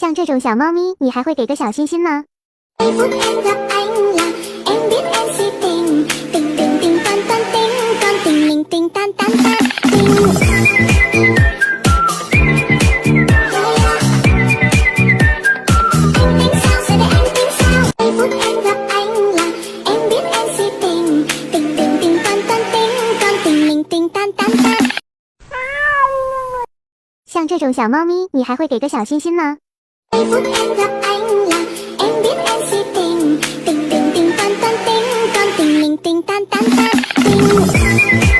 像这种小猫咪，你还会给个小心心吗？ Giây phút em gặp anh là em biết em si tình tình tình tình tan tan tình con tình mình tình tan tan ta tình. Anh tính sao giờ để anh tính sao? Giây phút em gặp anh là em biết em si tình tình tình tình tan tan tình con tình mình tình tan tan ta. 像这种小猫咪，你还会给个小心心吗？ Giây phút em gặp anh là em biết em si tình tình tình tình tan tan tình con tình mình tình tan tan ta tình.